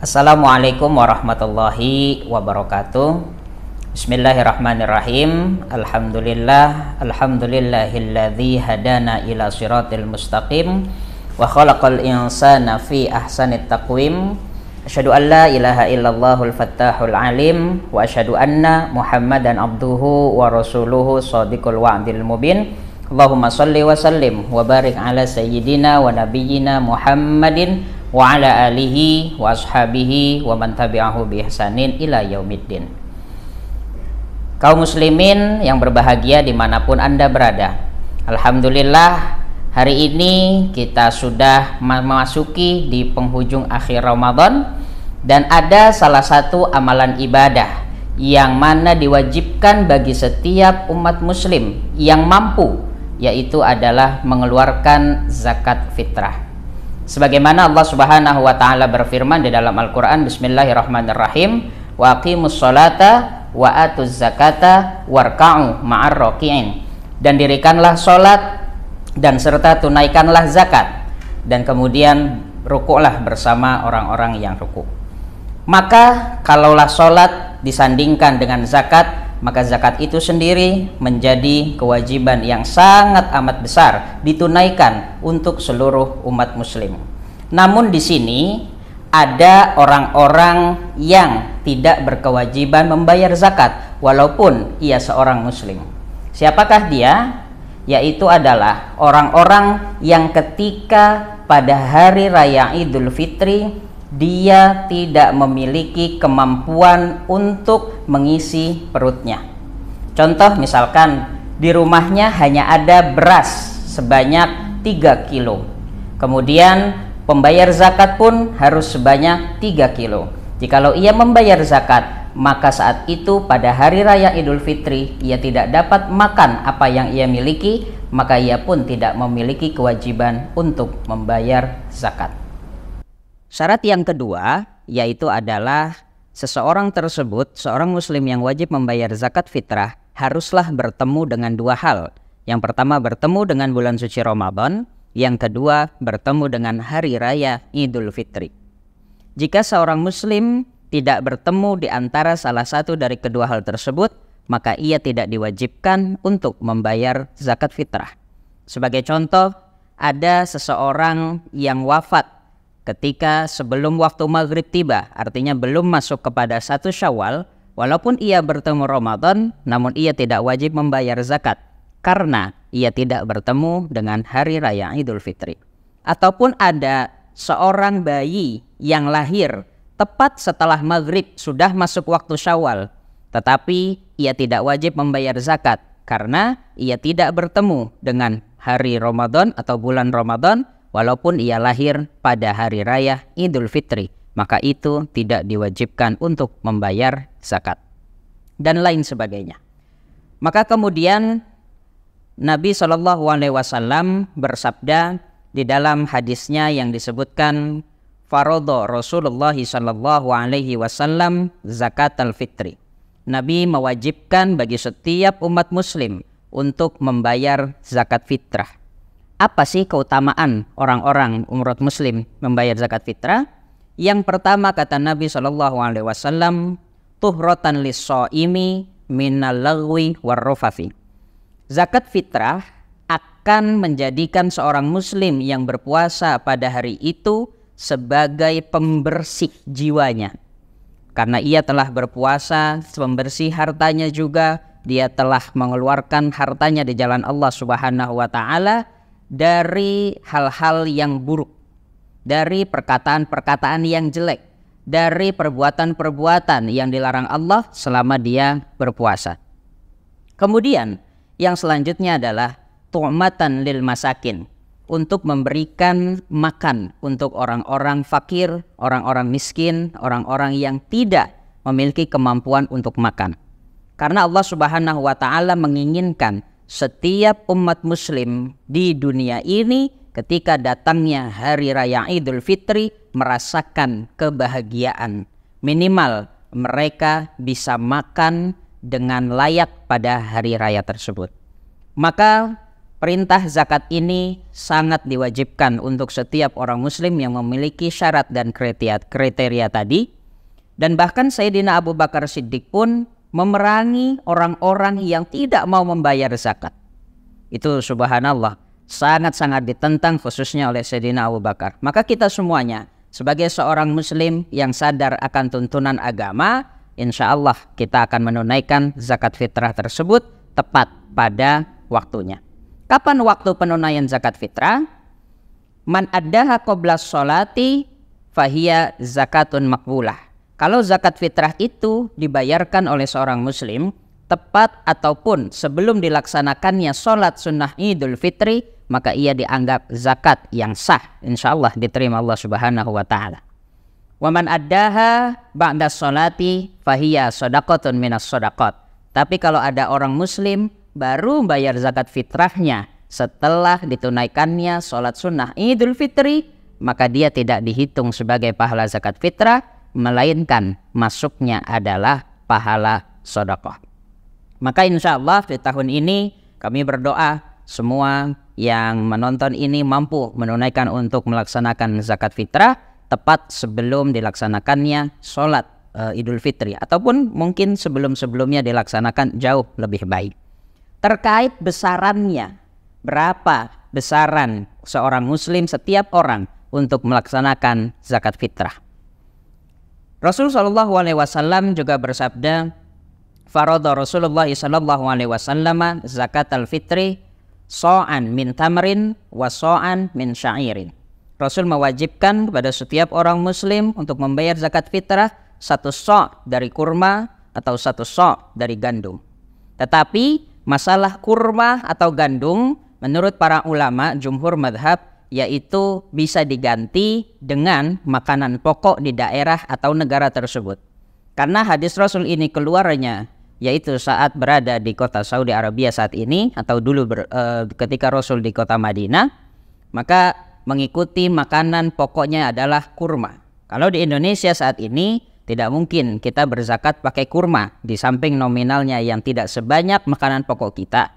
Assalamualaikum warahmatullahi wabarakatuh. Bismillahirrahmanirrahim. Alhamdulillahilladzi hadana ila siratil mustaqim wa khalaqal insana fi ahsanit taqwim. Asyhadu an la ilaha illallahul fattahul alim wa asyhadu anna Muhammadan abduhu wa rasuluhu shadiqul wa'dil mubin. Allahumma shalli wa sallim wa barik ala sayyidina wa nabiyyina Muhammadin wa ala alihi wa ashabihi wa man tabi'ahu bi ihsanin ila yaumiddin. Kaum muslimin yang berbahagia dimanapun Anda berada, alhamdulillah hari ini kita sudah memasuki di penghujung akhir Ramadan, dan ada salah satu amalan ibadah yang mana diwajibkan bagi setiap umat muslim yang mampu, yaitu adalah mengeluarkan zakat fitrah. Sebagaimana Allah Subhanahu wa taala berfirman di dalam Al-Qur'an, Bismillahirrahmanirrahim, wa aqimus sholata wa atuz zakata warka'u ma'ar raki'in. Dan dirikanlah salat dan serta tunaikanlah zakat, dan kemudian rukuklah bersama orang-orang yang rukuk. Maka kalaulah salat disandingkan dengan zakat, maka zakat itu sendiri menjadi kewajiban yang sangat amat besar ditunaikan untuk seluruh umat muslim. Namun di sini ada orang-orang yang tidak berkewajiban membayar zakat walaupun ia seorang muslim. Siapakah dia? Yaitu adalah orang-orang yang ketika pada hari raya Idul Fitri dia tidak memiliki kemampuan untuk mengisi perutnya. Contoh misalkan di rumahnya hanya ada beras sebanyak 3 kilo. Kemudian pembayar zakat pun harus sebanyak 3 kilo. Jikalau ia membayar zakat, maka saat itu pada hari raya Idul Fitri ia tidak dapat makan apa yang ia miliki, maka ia pun tidak memiliki kewajiban untuk membayar zakat. Syarat yang kedua yaitu adalah seseorang tersebut, seorang muslim yang wajib membayar zakat fitrah, haruslah bertemu dengan dua hal. Yang pertama bertemu dengan bulan suci Ramadan, yang kedua bertemu dengan hari raya Idul Fitri. Jika seorang muslim tidak bertemu di antara salah satu dari kedua hal tersebut, maka ia tidak diwajibkan untuk membayar zakat fitrah. Sebagai contoh, ada seseorang yang wafat ketika sebelum waktu maghrib tiba, artinya belum masuk kepada 1 Syawal, walaupun ia bertemu Ramadan, namun ia tidak wajib membayar zakat karena ia tidak bertemu dengan hari raya Idul Fitri. Ataupun ada seorang bayi yang lahir tepat setelah maghrib sudah masuk waktu Syawal, tetapi ia tidak wajib membayar zakat karena ia tidak bertemu dengan hari Ramadan atau bulan Ramadan, walaupun ia lahir pada hari raya Idul Fitri, maka itu tidak diwajibkan untuk membayar zakat dan lain sebagainya. Maka kemudian Nabi SAW bersabda di dalam hadisnya yang disebutkan, faradha Rasulullah SAW zakat al-fitri. Nabi mewajibkan bagi setiap umat muslim untuk membayar zakat fitrah. Apa sih keutamaan orang-orang umat muslim membayar zakat fitrah? Yang pertama kata Nabi SAW, tuhratan lis-shaimi minal lagwi warrafathi. Zakat fitrah akan menjadikan seorang muslim yang berpuasa pada hari itu sebagai pembersih jiwanya. Karena ia telah berpuasa, pembersih hartanya juga, dia telah mengeluarkan hartanya di jalan Allah Subhanahu wa taala dari hal-hal yang buruk, dari perkataan-perkataan yang jelek, dari perbuatan-perbuatan yang dilarang Allah selama dia berpuasa. Kemudian yang selanjutnya adalah tu'matan lil masakin, untuk memberikan makan untuk orang-orang fakir, orang-orang miskin, orang-orang yang tidak memiliki kemampuan untuk makan. Karena Allah Subhanahu wa taala menginginkan setiap umat muslim di dunia ini ketika datangnya hari raya Idul Fitri merasakan kebahagiaan. Minimal mereka bisa makan dengan layak pada hari raya tersebut. Maka perintah zakat ini sangat diwajibkan untuk setiap orang muslim yang memiliki syarat dan kriteria tadi. Dan bahkan Sayyidina Abu Bakar Siddiq pun memerangi orang-orang yang tidak mau membayar zakat. Itu subhanallah, sangat-sangat ditentang khususnya oleh Sayyidina Abu Bakar. Maka kita semuanya sebagai seorang muslim yang sadar akan tuntunan agama, insya Allah kita akan menunaikan zakat fitrah tersebut tepat pada waktunya. Kapan waktu penunaian zakat fitrah? Man addaha qabla sholati fahiya zakatun makbulah. Kalau zakat fitrah itu dibayarkan oleh seorang muslim tepat ataupun sebelum dilaksanakannya sholat sunnah Idul Fitri, maka ia dianggap zakat yang sah, insya Allah diterima Allah Subhanahu wa ta'ala. Wa man addaha ba'da sholati fahiya shadaqatun minas shadaqat. Tapi kalau ada orang muslim baru bayar zakat fitrahnya setelah ditunaikannya sholat sunnah Idul Fitri, maka dia tidak dihitung sebagai pahala zakat fitrah, melainkan masuknya adalah pahala sedekah. Maka insya Allah di tahun ini kami berdoa semua yang menonton ini mampu menunaikan untuk melaksanakan zakat fitrah tepat sebelum dilaksanakannya sholat Idul Fitri, ataupun mungkin sebelum-sebelumnya dilaksanakan jauh lebih baik. Terkait besarannya, berapa besaran seorang muslim setiap orang untuk melaksanakan zakat fitrah? Rasul Shallallahu Alaihi Wasallam juga bersabda, "Faradha Rasulullah Shallallahu Alaihi Wasallam zakat al-fitri so'an min tamrin wa so'an min sya'irin." Rasul mewajibkan kepada setiap orang muslim untuk membayar zakat fitrah 1 so' dari kurma atau 1 so' dari gandum. Tetapi masalah kurma atau gandum menurut para ulama jumhur madhab yaitu bisa diganti dengan makanan pokok di daerah atau negara tersebut. Karena hadis Rasul ini keluarnya yaitu saat berada di kota Saudi Arabia saat ini, atau dulu ketika Rasul di kota Madinah, maka mengikuti makanan pokoknya adalah kurma. Kalau di Indonesia saat ini tidak mungkin kita berzakat pakai kurma, di samping nominalnya yang tidak sebanyak makanan pokok kita,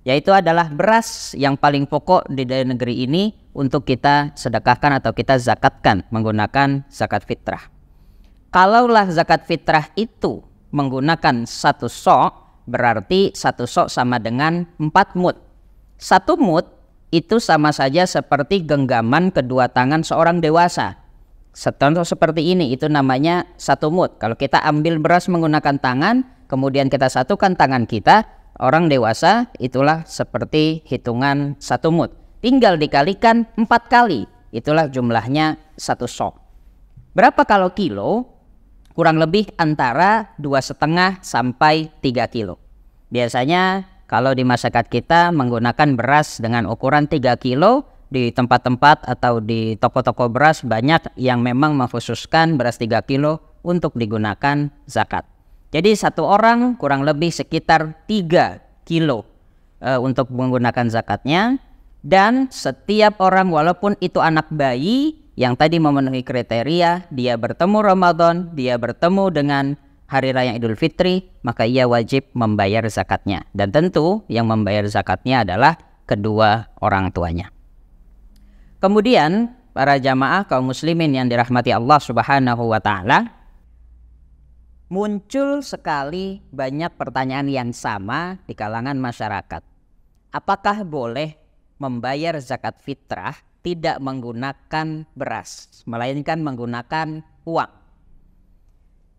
yaitu adalah beras yang paling pokok di negeri ini untuk kita sedekahkan atau kita zakatkan menggunakan zakat fitrah. Kalaulah zakat fitrah itu menggunakan 1 so', berarti 1 so' sama dengan 4 mud. 1 mud itu sama saja seperti genggaman kedua tangan seorang dewasa. Contoh seperti ini, itu namanya 1 mud. Kalau kita ambil beras menggunakan tangan, kemudian kita satukan tangan kita, orang dewasa itulah seperti hitungan 1 mud. Tinggal dikalikan 4 kali, itulah jumlahnya 1 so'. Berapa kalau kilo? Kurang lebih antara 2,5 sampai 3 kilo. Biasanya kalau di masyarakat kita menggunakan beras dengan ukuran 3 kilo, di tempat-tempat atau di toko-toko beras banyak yang memang mengkhususkan beras 3 kilo untuk digunakan zakat. Jadi 1 orang kurang lebih sekitar 3 kilo untuk menggunakan zakatnya. Dan setiap orang walaupun itu anak bayi yang tadi memenuhi kriteria, dia bertemu Ramadan, dia bertemu dengan Hari Raya Idul Fitri, maka ia wajib membayar zakatnya. Dan tentu yang membayar zakatnya adalah kedua orang tuanya. Kemudian para jamaah kaum muslimin yang dirahmati Allah Subhanahu wa ta'ala, muncul sekali banyak pertanyaan yang sama di kalangan masyarakat. Apakah boleh membayar zakat fitrah tidak menggunakan beras, melainkan menggunakan uang?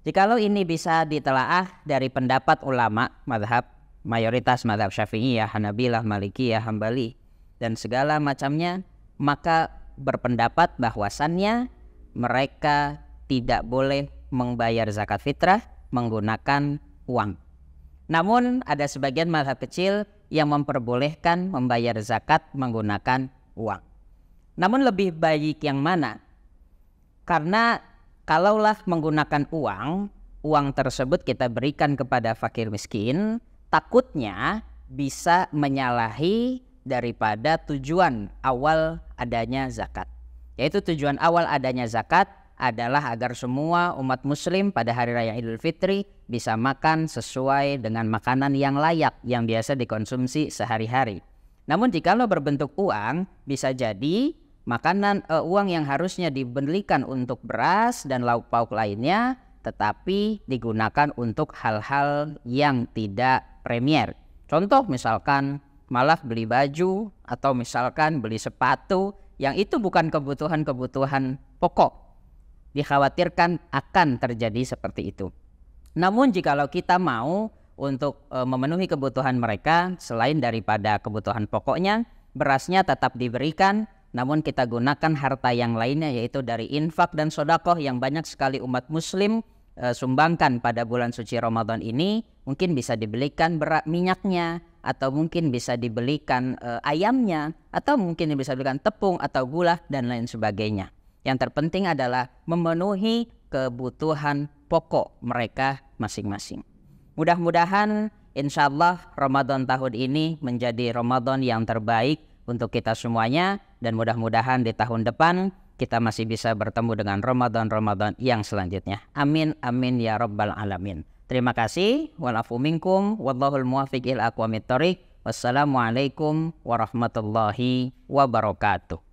Jikalau ini bisa ditelaah dari pendapat ulama madhab, mayoritas madhab Syafi'iyah, Hanabilah, Malikiyah, Hambali, dan segala macamnya, maka berpendapat bahwasannya mereka tidak boleh membayar zakat fitrah menggunakan uang. Namun ada sebagian mazhab kecil yang memperbolehkan membayar zakat menggunakan uang. Namun lebih baik yang mana? Karena kalaulah menggunakan uang tersebut kita berikan kepada fakir miskin, takutnya bisa menyalahi daripada tujuan awal adanya zakat. Yaitu tujuan awal adanya zakat adalah agar semua umat muslim pada Hari Raya Idul Fitri bisa makan sesuai dengan makanan yang layak yang biasa dikonsumsi sehari-hari. Namun jikalau berbentuk uang, bisa jadi makanan uang yang harusnya dibelikan untuk beras dan lauk pauk lainnya, tetapi digunakan untuk hal-hal yang tidak premier. Contoh misalkan malah beli baju atau misalkan beli sepatu yang itu bukan kebutuhan-kebutuhan pokok. Dikhawatirkan akan terjadi seperti itu. Namun jikalau kita mau untuk memenuhi kebutuhan mereka selain daripada kebutuhan pokoknya, berasnya tetap diberikan, namun kita gunakan harta yang lainnya yaitu dari infak dan sedekah yang banyak sekali umat muslim sumbangkan pada bulan suci Ramadan ini. Mungkin bisa dibelikan minyaknya, atau mungkin bisa dibelikan ayamnya, atau mungkin bisa dibelikan tepung atau gula dan lain sebagainya. Yang terpenting adalah memenuhi kebutuhan pokok mereka masing-masing. Mudah-mudahan insya Allah Ramadan tahun ini menjadi Ramadan yang terbaik untuk kita semuanya, dan mudah-mudahan di tahun depan kita masih bisa bertemu dengan Ramadan-Ramadan yang selanjutnya. Amin amin ya rabbal alamin. Terima kasih. Walafu minkum wallahul muwaffiq ila aqwamit thoriq. Wassalamualaikum warahmatullahi wabarakatuh.